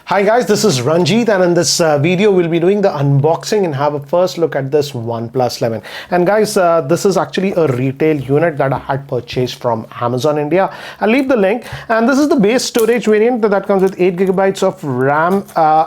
Hi guys, this is Ranjit, and in this video we'll be doing the unboxing and have a first look at this OnePlus 11. And guys, this is actually a retail unit that I had purchased from Amazon India. I'll leave the link, and this is the base storage variant that comes with 8 gigabytes of RAM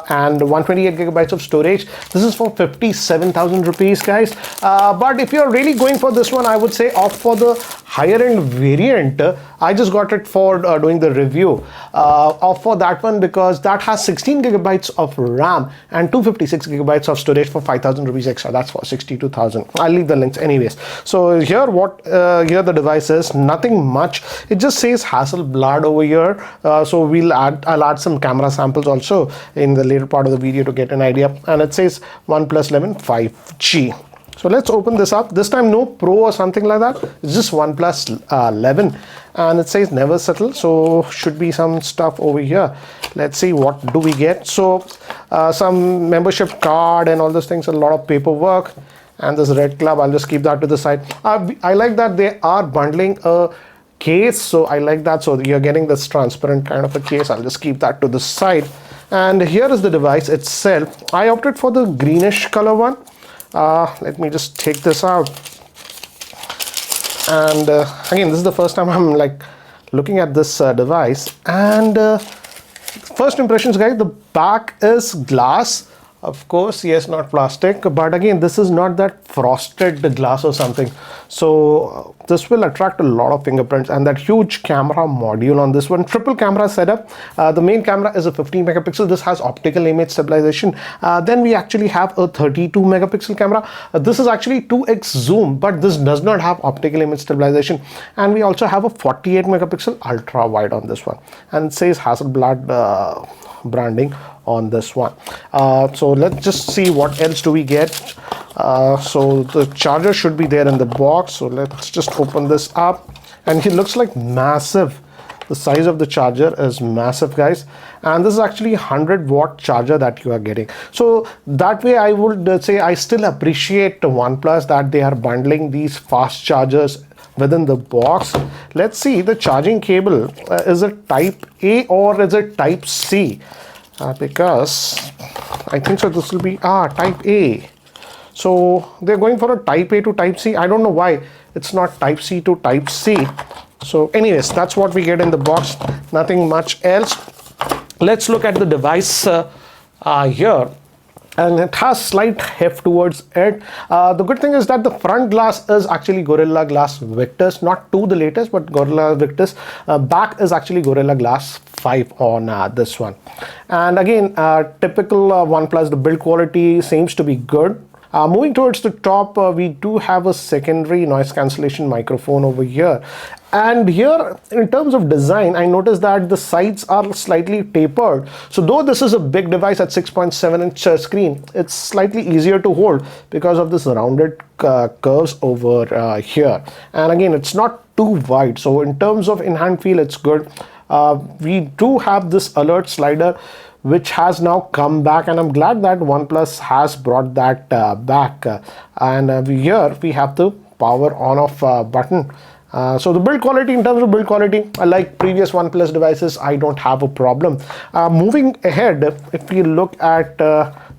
and 128 gigabytes of storage. This is for 57,000 rupees, guys. But if you're really going for this one, I would say opt for the higher end variant. I just got it for doing the review. Opt for that one because that has 16 gigabytes of RAM and 256 gigabytes of storage for 5,000 rupees extra. That's for 62,000. I'll leave the links anyways. So here here the device is nothing much. It just says Hasselblad over here. So I'll add some camera samples also in the later part of the video to get an idea. And it says OnePlus 11 5G. So let's open this up. This time no Pro or something like that. It's just OnePlus 11, and it says never settle. So should be some stuff over here. Let's see what do we get. So some membership card and all those things. A lot of paperwork, and this red club. I'll just keep that to the side. I like that they are bundling a case. So I like that. So you're getting this transparent kind of a case. I'll just keep that to the side. And here is the device itself. I opted for the greenish color one. Let me just take this out, and again, this is the first time I'm like looking at this device. And first impressions, guys, the back is glass, of course, yes, not plastic, but again, this is not that frosted glass or something. So this will attract a lot of fingerprints, and that huge camera module on this one, triple camera setup. The main camera is a 15 megapixel. This has optical image stabilization. Then we actually have a 32 megapixel camera. This is actually 2x zoom, but this does not have optical image stabilization. And we also have a 48 megapixel ultra wide on this one, and it says Hasselblad branding on this one. So let's just see what else do we get. So the charger should be there in the box. So let's just open this up, and it looks like massive. The size of the charger is massive, guys, and this is actually 100-watt charger that you are getting. So that way I would say I still appreciate OnePlus that they are bundling these fast chargers within the box. Let's see, the charging cable, is it type A or is it type C? Because I think so this will be type A. So they're going for a type A to type C. I don't know why it's not type C to type C. So anyways, that's what we get in the box, nothing much else. Let's look at the device here. And it has slight heft towards it. The good thing is that the front glass is actually Gorilla Glass Victus, not to the latest, but Gorilla Victus. Back is actually Gorilla Glass 5 on this one. And again, typical OnePlus, the build quality seems to be good. Moving towards the top, we do have a secondary noise cancellation microphone over here. And here, in terms of design, I noticed that the sides are slightly tapered. So though this is a big device at 6.7-inch screen, it's slightly easier to hold because of this rounded curves over here. And again, it's not too wide. So in terms of in-hand feel, it's good. We do have this alert slider, which has now come back, and I'm glad that OnePlus has brought that back. And here we have the power on off button. So the build quality, in terms of build quality, like previous OnePlus devices, I don't have a problem. Moving ahead, if we look at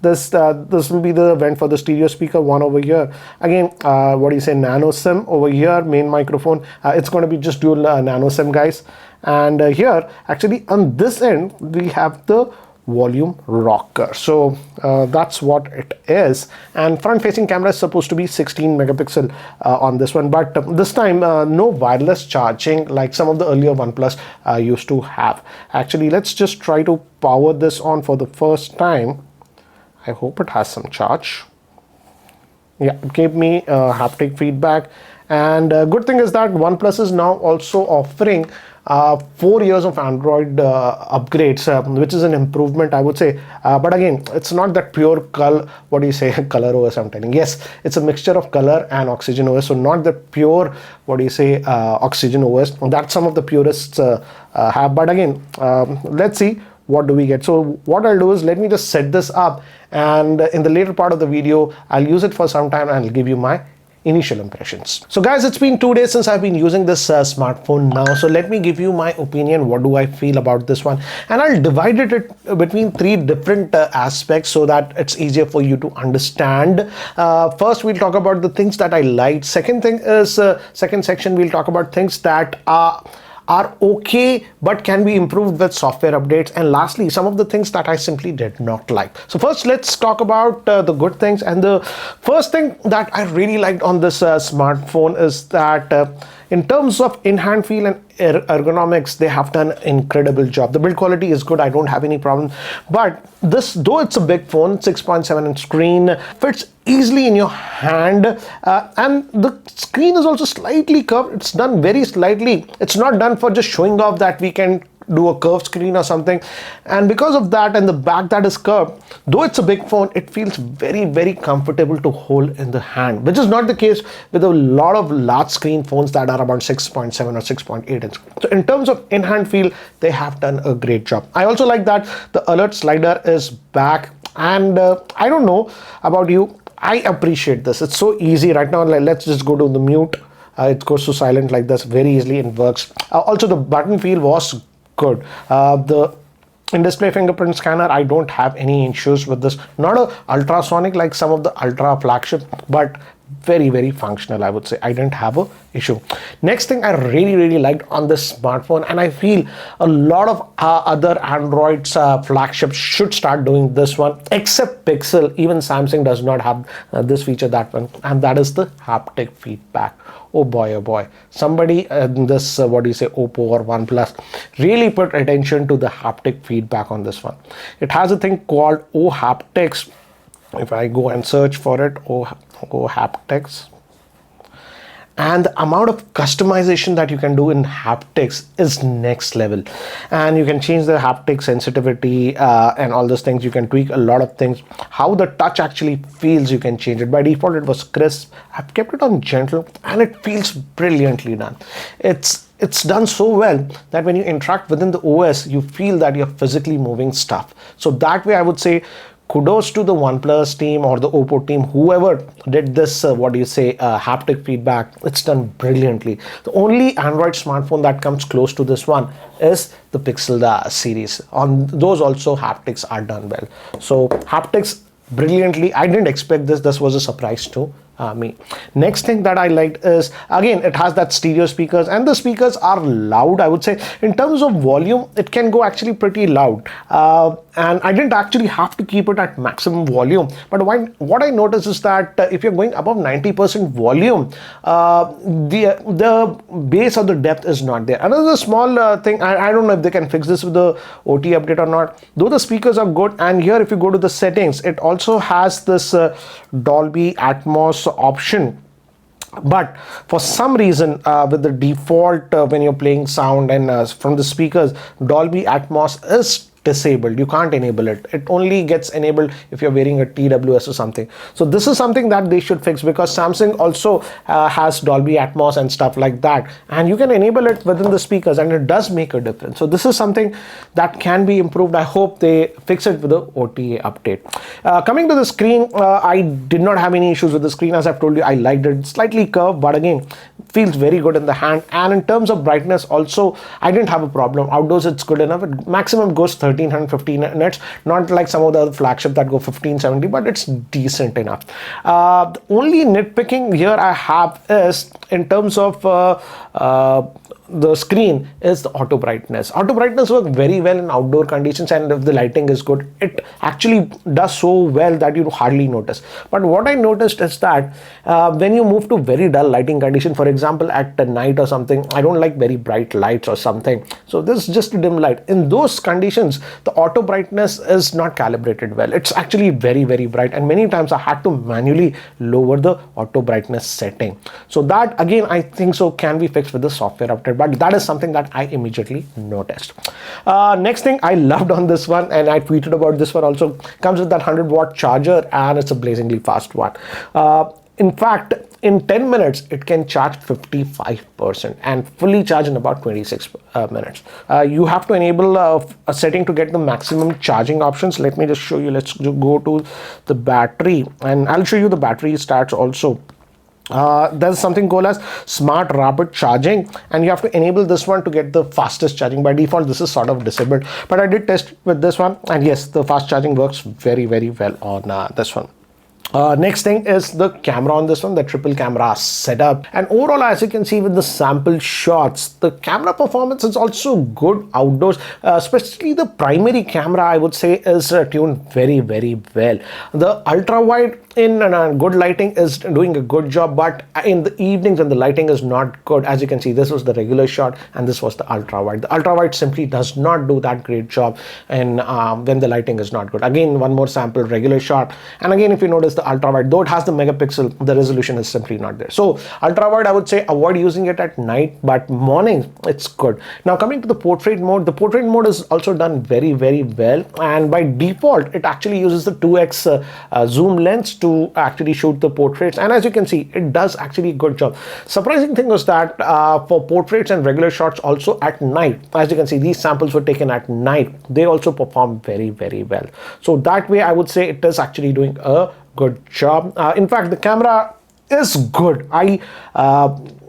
this will be the vent for the stereo speaker one over here. Again, what do you say, nano SIM over here, main microphone. It's going to be just dual nano SIM, guys. And here, actually on this end, we have the volume rocker. So that's what it is. And front facing camera is supposed to be 16 megapixel on this one, but this time no wireless charging like some of the earlier OnePlus used to have. Actually, let's just try to power this on for the first time. I hope it has some charge. Yeah, it gave me haptic feedback. And good thing is that OnePlus is now also offering 4 years of Android upgrades, which is an improvement, I would say. But again, it's not that pure color, what do you say, color OS I'm telling. Yes, it's a mixture of color and Oxygen OS. So not the pure, what do you say, Oxygen OS. That's some of the purists have. But again, let's see what do we get. So what I'll do is let me just set this up, and in the later part of the video, I'll use it for some time and I'll give you my initial impressions. So guys, it's been 2 days since I've been using this smartphone now. So let me give you my opinion. What do I feel about this one? And I'll divide it between 3 different aspects so that it's easier for you to understand. First, we'll talk about the things that I liked. Second thing is, second section, we'll talk about things that are okay but can be improved with software updates, and lastly some of the things that I simply did not like. So first, let's talk about the good things. And the first thing that I really liked on this smartphone is that in terms of in-hand feel and ergonomics, they have done an incredible job. The build quality is good, I don't have any problem, but this, though it's a big phone, 6.7 inch screen, fits easily in your hand, and the screen is also slightly curved. It's done very slightly. It's not done for just showing off that we can do a curved screen or something, and because of that, and the back that is curved, though it's a big phone, it feels very comfortable to hold in the hand, which is not the case with a lot of large screen phones that are about 6.7 or 6.8 inch. So in terms of in-hand feel, they have done a great job. I also like that the alert slider is back, and I don't know about you, I appreciate this. It's so easy right now. Like, let's just go to the mute, it goes to silent like this very easily and works. Also the button feel was good. The in-display fingerprint scanner, I don't have any issues with this. Not a ultrasonic like some of the ultra flagship, but very functional, I would say. I didn't have a issue. Next thing I really liked on this smartphone, and I feel a lot of other Android's flagships should start doing this one, except Pixel. Even Samsung does not have this feature, that one, and that is the haptic feedback. Oh boy, somebody in this what do you say, Oppo or OnePlus really put attention to the haptic feedback on this one. It has a thing called O haptics. If I go and search for it, O haptics, and the amount of customization that you can do in haptics is next level. And you can change the haptic sensitivity and all those things. You can tweak a lot of things. How the touch actually feels, you can change it. By default it was crisp. I've kept it on gentle and it feels brilliantly done. It's done so well that when you interact within the OS, you feel that you're physically moving stuff. So that way I would say kudos to the OnePlus team or the Oppo team, whoever did this, haptic feedback. It's done brilliantly. The only Android smartphone that comes close to this one is the Pixel series. On those also haptics are done well. So haptics brilliantly. I didn't expect this. This was a surprise to me. Next thing that I liked is, again, it has that stereo speakers, and the speakers are loud. I would say in terms of volume, it can go actually pretty loud, and I didn't actually have to keep it at maximum volume. But what I noticed is that if you're going above 90% volume, the bass or the depth is not there. Another small thing, I don't know if they can fix this with the OT update or not, though the speakers are good. And here if you go to the settings, it also has this Dolby Atmos option, but for some reason with the default when you're playing sound and from the speakers, Dolby Atmos is disabled. You can't enable it. It only gets enabled if you're wearing a TWS or something. So this is something that they should fix, because Samsung also has Dolby Atmos and stuff like that, and you can enable it within the speakers and it does make a difference. So this is something that can be improved. I hope they fix it with the OTA update. Coming to the screen, I did not have any issues with the screen. As I've told you, I liked it. Slightly curved, but again, feels very good in the hand. And in terms of brightness also, I didn't have a problem. Outdoors it's good enough. It maximum goes 1315 nits, not like some of the other flagship that go 1570, but it's decent enough. The only nitpicking here I have is in terms of the screen is the auto brightness. Auto brightness works very well in outdoor conditions, and if the lighting is good, it actually does so well that you hardly notice. But what I noticed is that when you move to very dull lighting condition, for example at night or something, I don't like very bright lights or something, so this is just a dim light. In those conditions, the auto brightness is not calibrated well. It's actually very bright, and many times I had to manually lower the auto brightness setting. So that again, I think so can be fixed with the software update, but that is something that I immediately noticed. Next thing I loved on this one, and I tweeted about this one also, comes with that 100-watt charger, and it's a blazingly fast one. In fact, in 10 minutes it can charge 55% and fully charge in about 26 minutes. You have to enable a setting to get the maximum charging options. Let me just show you. Let's go to the battery, and I'll show you the battery stats also. There's something called as smart rapid charging, and you have to enable this one to get the fastest charging. By default this is sort of disabled, but I did test with this one, and yes, the fast charging works very well on this one. Next thing is the camera on this one, the triple camera setup, and overall, as you can see with the sample shots, the camera performance is also good outdoors. Especially the primary camera, I would say, is tuned very well. The ultra wide in good lighting is doing a good job, but in the evenings when the lighting is not good, as you can see, this was the regular shot and this was the ultra wide. The ultra wide simply does not do that great job, and when the lighting is not good. Again, one more sample, regular shot, and again, if you notice, the ultra wide, though it has the megapixel, the resolution is simply not there. So ultra wide, I would say avoid using it at night, but morning it's good. Now coming to the portrait mode, the portrait mode is also done very well, and by default it actually uses the 2x zoom lens to actually shoot the portraits, and as you can see, it does actually a good job. Surprising thing was that for portraits and regular shots also at night, as you can see, these samples were taken at night, they also perform very well. So that way I would say it is actually doing a good job. In fact, the camera is good. I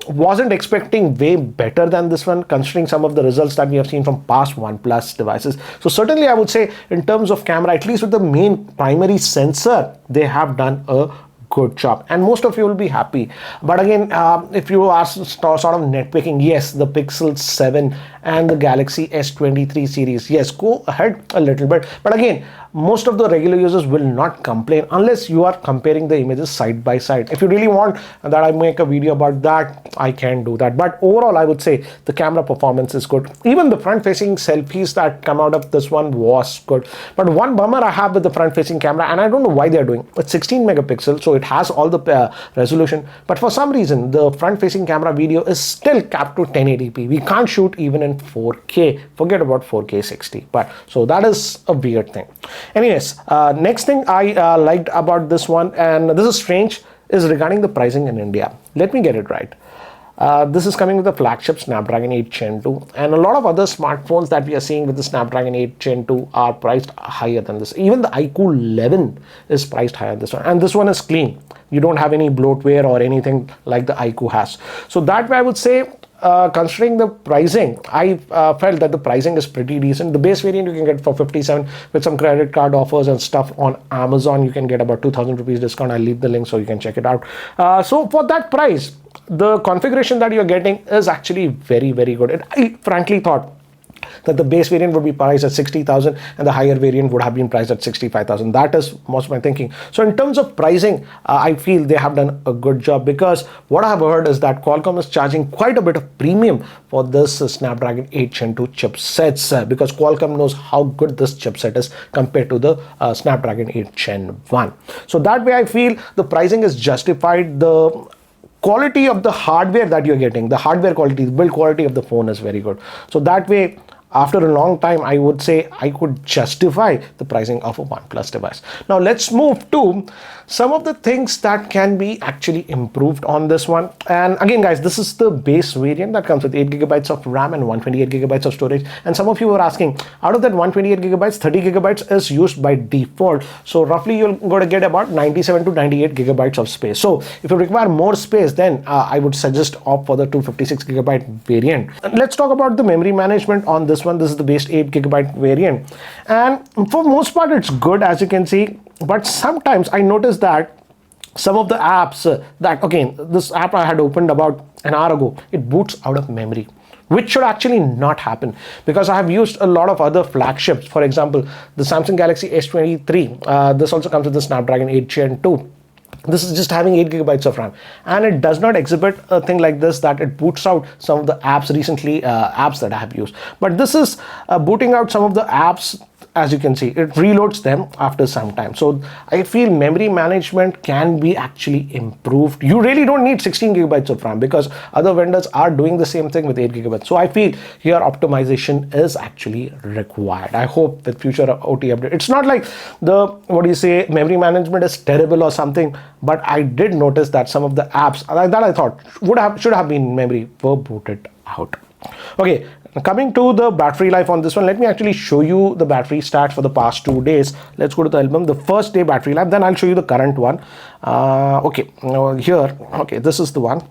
wasn't expecting way better than this one, considering some of the results that we have seen from past OnePlus devices. So certainly I would say in terms of camera, at least with the main primary sensor, they have done a good job, and most of you will be happy. But again, if you are sort of nitpicking, yes, the Pixel 7 and the Galaxy S23 series, yes, go ahead a little bit, but again, most of the regular users will not complain unless you are comparing the images side by side. If you really want that I make a video about that, I can do that, but overall I would say the camera performance is good. Even the front facing selfies that come out of this one was good, but one bummer I have with the front facing camera, and I don't know why they are doing it's 16 megapixels, so it has all the resolution, but for some reason the front facing camera video is still capped to 1080p. We can't shoot even in 4K, forget about 4K 60, but so that is a weird thing. Anyways, next thing I liked about this one, and this is strange, is regarding the pricing in India. Let me get it right. This is coming with the flagship Snapdragon 8 Gen 2, and a lot of other smartphones that we are seeing with the Snapdragon 8 Gen 2 are priced higher than this. Even the iQOO 11 is priced higher than this one, and this one is clean. You don't have any bloatware or anything like the iQOO has. So that way I would say, considering the pricing, I felt that the pricing is pretty decent. The base variant you can get for 57 with some credit card offers and stuff on Amazon. You can get about 2,000 rupees discount. I'll leave the link so you can check it out. So for that price, the configuration that you're getting is actually very good. And I frankly thought that the base variant would be priced at 60,000 and the higher variant would have been priced at 65,000. That is most of my thinking. So in terms of pricing, I feel they have done a good job, because what I have heard is that Qualcomm is charging quite a bit of premium for this Snapdragon 8 Gen 2 chipsets, because Qualcomm knows how good this chipset is compared to the Snapdragon 8 Gen 1. So that way I feel the pricing is justified. The quality of the hardware that you're getting, the hardware quality, the build quality of the phone is very good. So that way, after a long time, I would say I could justify the pricing of a OnePlus device. Now let's move to some of the things that can be actually improved on this one. And again, guys, this is the base variant that comes with 8 gigabytes of RAM and 128 gigabytes of storage. And some of you were asking, out of that 128 gigabytes, 30 gigabytes is used by default. So roughly you're going to get about 97 to 98 gigabytes of space. So if you require more space, then I would suggest opt for the 256 gigabyte variant. And let's talk about the memory management on this one. This is the base 8 gigabyte variant, and for most part it's good, as you can see, but sometimes I noticed that some of the apps that, again, this app I had opened about an hour ago, it boots out of memory, which should actually not happen, because I have used a lot of other flagships. For example, the Samsung Galaxy S23, this also comes with the Snapdragon 8 Gen 2. This is just having 8 gigabytes of RAM, and it does not exhibit a thing like this, that it boots out some of the apps recently, apps that I have used. But this is booting out some of the apps. As you can see, it reloads them after some time. So I feel memory management can be actually improved. You really don't need 16 gigabytes of RAM, because other vendors are doing the same thing with 8 gigabytes. So I feel here optimization is actually required. I hope that future OT update, it's not like the, what do you say, memory management is terrible or something, but I did notice that some of the apps that I thought should have been in memory were booted out. Okay, Coming to the battery life on this one, let me actually show you the battery stats for the past 2 days. Let's go to the album, the first day battery life, then I'll show you the current one. Okay, now here, okay, this is the one.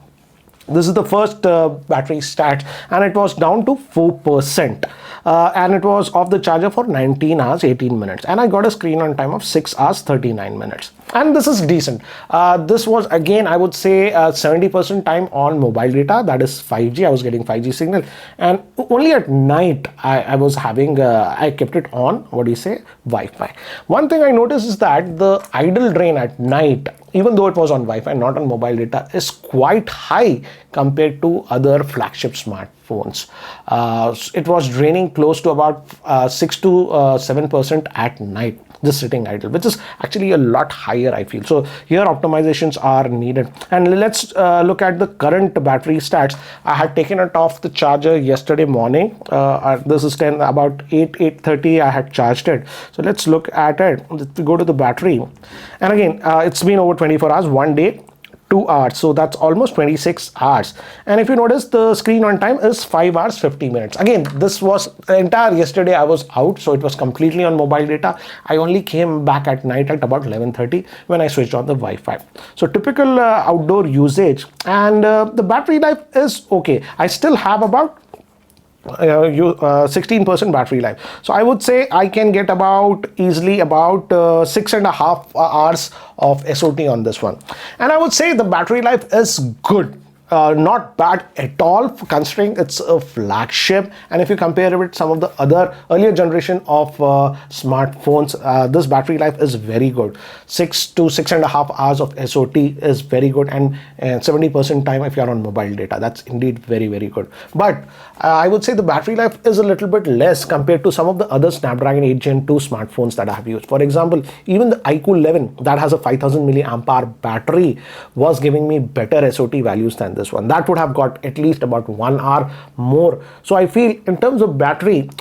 This is the first battery stat, and it was down to 4%, and it was off the charger for 19 hours 18 minutes, and I got a screen on time of 6 hours 39 minutes, and this is decent. This was, again, I would say 70% time on mobile data, that is 5G. I was getting 5G signal, and only at night I was having I kept it on, what do you say, Wi-Fi. One thing I noticed is that the idle drain at night, even though it was on Wi-Fi, not on mobile data, is quite high compared to other flagship smartphones. It was draining close to about 6 to 7% at night, just sitting idle, which is actually a lot higher, I feel. So here optimizations are needed. And let's look at the current battery stats. I had taken it off the charger yesterday morning. This is about 8:30 I had charged it. So let's look at it. Let's go to the battery, and again, it's been over 24 hours, 1 day 2 hours, so that's almost 26 hours. And if you notice, the screen on time is 5 hours 50 minutes. Again, this was entire yesterday I was out, so it was completely on mobile data. I only came back at night at about 11:30 when I switched on the Wi-Fi. So typical outdoor usage, and the battery life is okay. I still have about 16% battery life, so I would say I can get about easily about 6.5 hours of SOT on this one, and I would say the battery life is good. Not bad at all, considering it's a flagship, and if you compare it with some of the other earlier generation of smartphones, this battery life is very good. 6 to 6.5 hours of SOT is very good, and 70% time if you're on mobile data, that's indeed very, very good. But I would say the battery life is a little bit less compared to some of the other Snapdragon 8 Gen 2 smartphones that I have used. For example, even the iQOO 11 that has a 5000 milliampere hour battery was giving me better SOT values than this one. That would have got at least about 1 hour more. So I feel in terms of battery,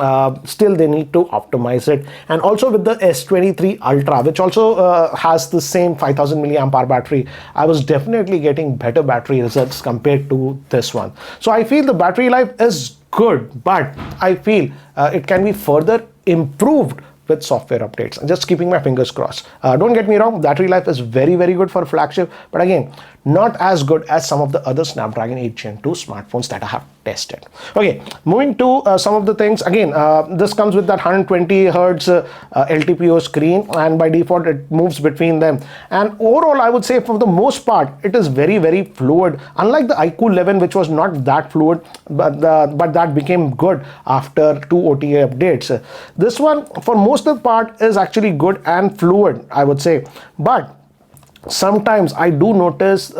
still they need to optimize it. And also with the S23 Ultra, which also has the same 5000 milliampere hour battery, I was definitely getting better battery results compared to this one. So I feel the battery life is good, but I feel it can be further improved with software updates. I'm just keeping my fingers crossed. Don't get me wrong, battery life is very, very good for flagship, but again, not as good as some of the other Snapdragon 8 Gen 2 smartphones that I have tested. Okay, moving to some of the things. Again, this comes with that 120 hertz LTPO screen, and by default it moves between them. And overall, I would say for the most part, it is very, very fluid. Unlike the iQOO 11, which was not that fluid, but that became good after 2 OTA updates. This one, for most of the part, is actually good and fluid, I would say. But sometimes I do notice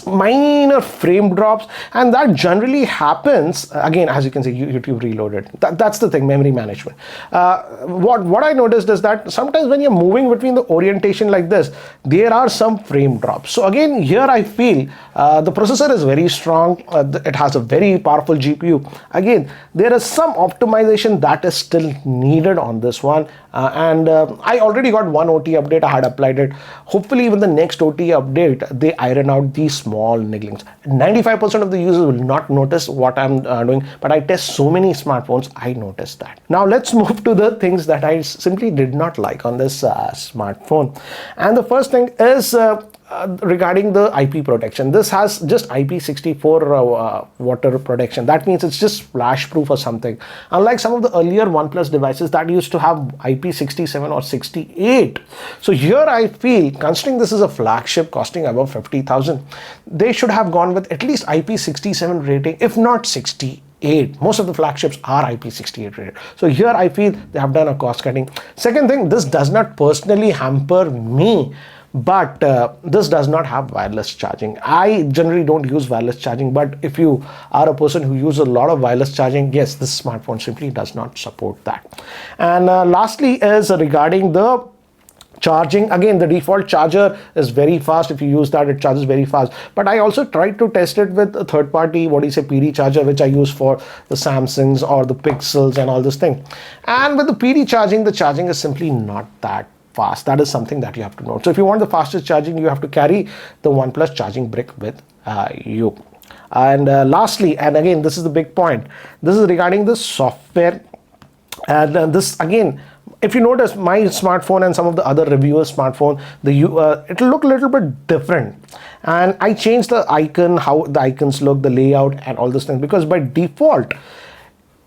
minor frame drops, and that generally happens, again, as you can see, YouTube reloaded. That's the thing, memory management. What I noticed is that sometimes when you're moving between the orientation like this, there are some frame drops. So again, here I feel the processor is very strong. It has a very powerful GPU. Again, there is some optimization that is still needed on this one, and I already got one OT update. I had applied it. Hopefully even the next OT update, they iron out these small nigglings. 95% of the users will not notice what I'm doing, but I test so many smartphones, I noticed that. Now let's move to the things that I simply did not like on this smartphone. And the first thing is regarding the IP protection. This has just IP64 water protection. That means it's just splash proof or something. Unlike some of the earlier OnePlus devices that used to have IP67 or 68. So here I feel, considering this is a flagship costing above 50,000, they should have gone with at least IP67 rating, if not 68. Most of the flagships are IP68 rated. So here I feel they have done a cost cutting. Second thing, this does not personally hamper me, but this does not have wireless charging. I generally don't use wireless charging, but if you are a person who uses a lot of wireless charging, yes, this smartphone simply does not support that. And lastly is regarding the charging. Again, the default charger is very fast. If you use that, it charges very fast. But I also tried to test it with a third-party, PD charger, which I use for the Samsungs or the Pixels and all this thing. And with the PD charging, the charging is simply not that fast. That is something that you have to note. So if you want the fastest charging, you have to carry the OnePlus charging brick with you. And lastly, and again, this is the big point, this is regarding the software. And this again, if you notice my smartphone and some of the other reviewers smartphone, it'll look a little bit different, and I changed the icon, how the icons look, the layout and all those things, because by default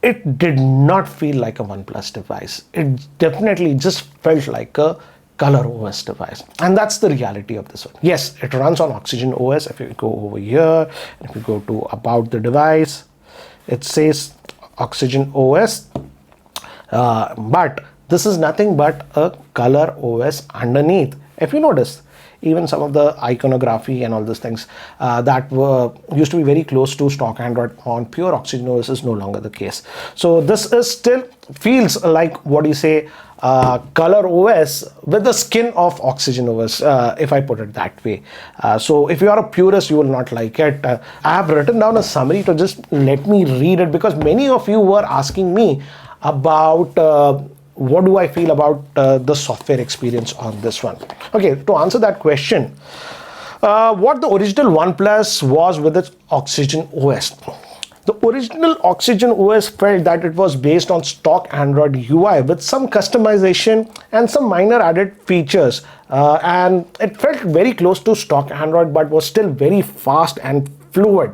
it did not feel like a OnePlus device. It definitely just felt like a Color OS device, and that's the reality of this one. Yes, it runs on Oxygen OS. If you go over here, if you go to about the device, it says Oxygen OS, but this is nothing but a Color OS underneath. If you notice, even some of the iconography and all those things that were used to be very close to stock Android on pure Oxygen OS is no longer the case. So this is still feels like, what do you say, Color OS with the skin of Oxygen OS, if I put it that way. So if you are a purist, you will not like it. I have written down a summary to just let me read it, because many of you were asking me about what do I feel about the software experience on this one. Okay, to answer that question, what the original OnePlus was with its Oxygen OS. The original Oxygen OS felt that it was based on stock Android UI with some customization and some minor added features, and it felt very close to stock Android but was still very fast and fluid.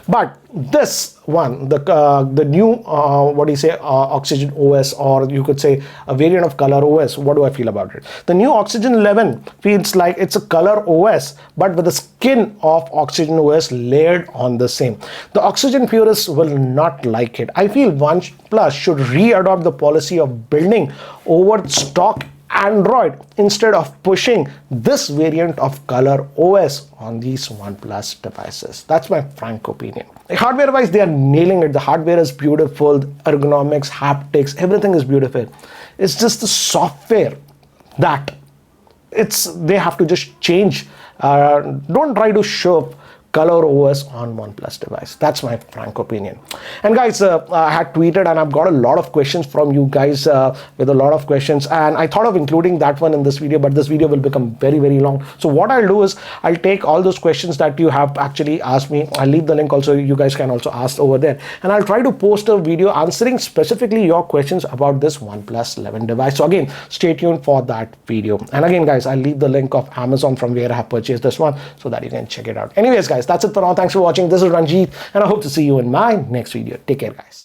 But this one, the new what do you say, Oxygen OS, or you could say a variant of Color OS, what do I feel about it? The new Oxygen 11 feels like it's a Color OS but with the skin of Oxygen OS layered on the same. The Oxygen purists will not like it. I feel OnePlus should re-adopt the policy of building over stock Android instead of pushing this variant of Color OS on these OnePlus devices. That's my frank opinion. Hardware wise, they are nailing it. The hardware is beautiful, ergonomics, haptics, everything is beautiful. It's just the software that they have to just change. Don't try to shove Color OS on OnePlus device. That's my frank opinion. And guys, I had tweeted and I've got a lot of questions from you guys with a lot of questions, and I thought of including that one in this video, but this video will become very, very long. So what I'll do is I'll take all those questions that you have actually asked me. I'll leave the link also. You guys can also ask over there, and I'll try to post a video answering specifically your questions about this OnePlus 11 device. So again, stay tuned for that video. And again, guys, I'll leave the link of Amazon from where I have purchased this one so that you can check it out. Anyways, guys, that's it for now. Thanks for watching. This is Ranjit, and I hope to see you in my next video. Take care, guys.